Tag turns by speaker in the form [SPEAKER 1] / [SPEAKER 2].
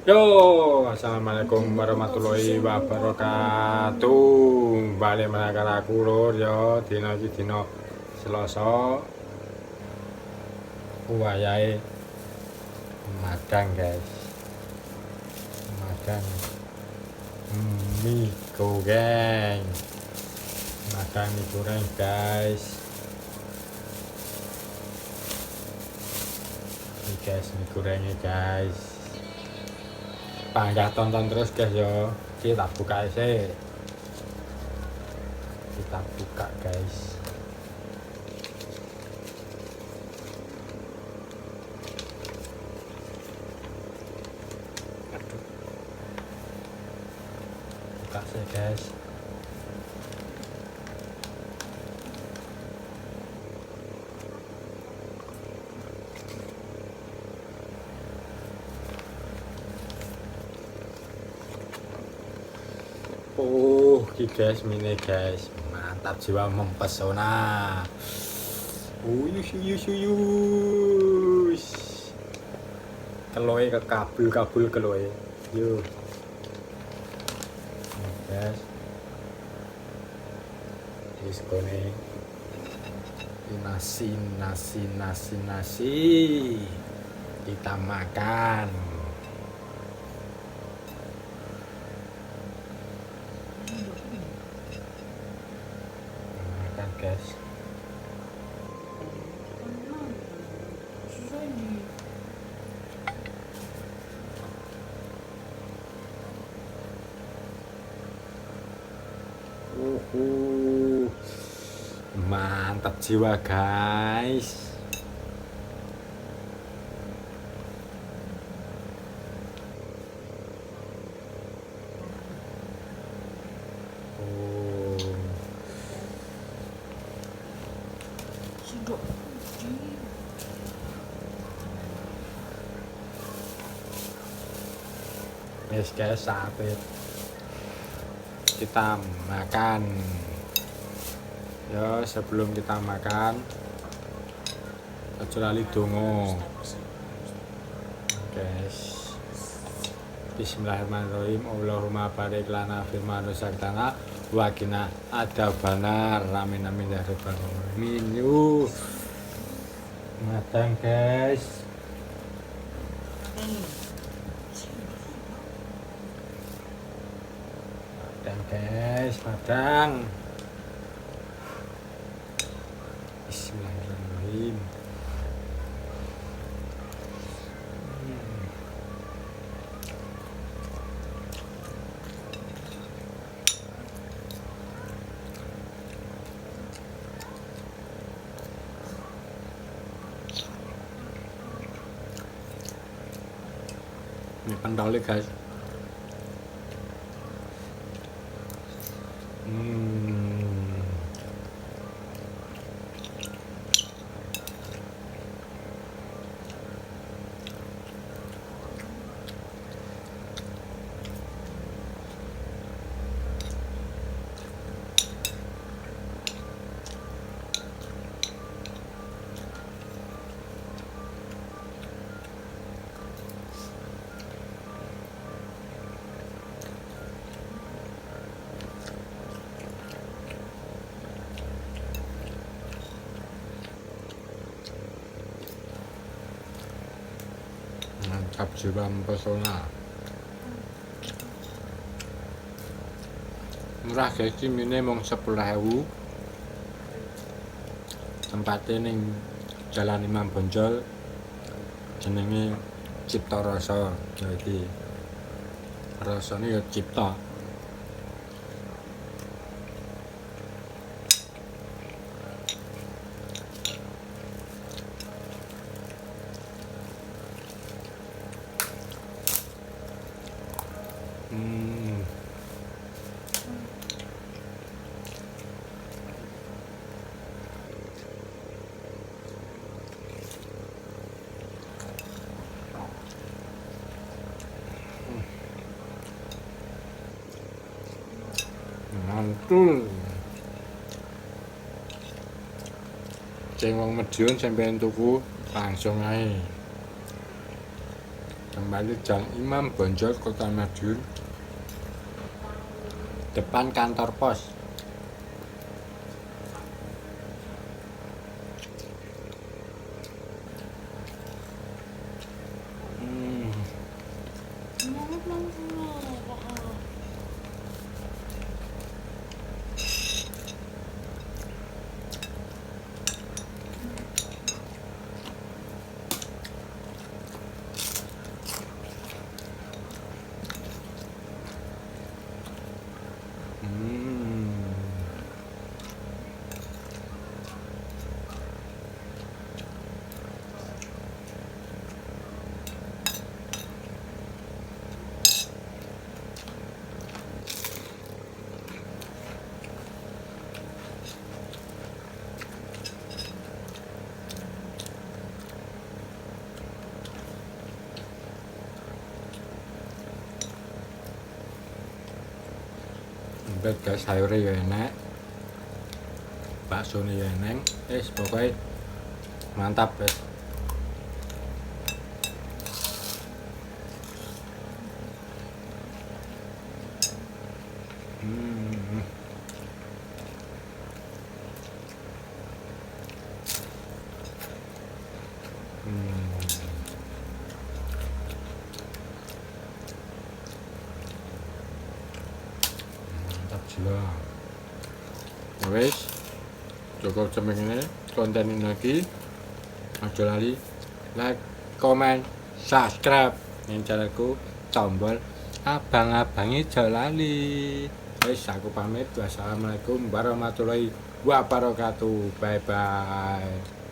[SPEAKER 1] Yo, assalamualaikum warahmatullahi wabarakatuh. Balik menakar aku lur yo, dino iki dino Selasa. Wayahe madang guys. Madang mie goreng. Madang mie goreng guys. Ini guys mie gorengnya guys. Panggah tonton terus guys yo. Kita buka sih. Kita buka guys. Aduh. Buka sih guys. Ini guys, mini guys, mantap jiwa mempesona. Uyus uyus uyus. Keloe ke kabul keloe. Yo. Guys. Diskone. Nasi. Kita makan. Guys. Mantap jiwa guys. Yes guys, saatnya kita makan. Ya sebelum kita makan, kecuali dongo. Guys, Bismillahirrahmanirrahim. Allahumma barik lana firma nusaktana wa qina adzabannar. Amin amin ya rabbal alamin. Matang guys. Padang. Bismillahirrahmanirrahim. Ini pentolnya guys. Mantap jiwa mempesona. Murah guys, ini mung 10.000. Tempatnya ning Jalan Imam Bonjol. Jenenge Cipta Rasa. Jadi rasanya ya cipta. Mantul. Ceng wong Madiun sampeyan tuku langsung ae. kembali Jalan Imam Bonjol, Kota Madiun, depan kantor pos. Empet guys, sayure ya enak, bakso ya enak, pokoknya mantap guys. Mantap jiwa. Wes, cukup sampai ini konten ini lagi. Aja lali like, comment, subscribe yang channelku, tombol abang-abangi aja lali. Wes, aku pamit. Wassalamualaikum warahmatullahi wabarakatuh. Bye bye.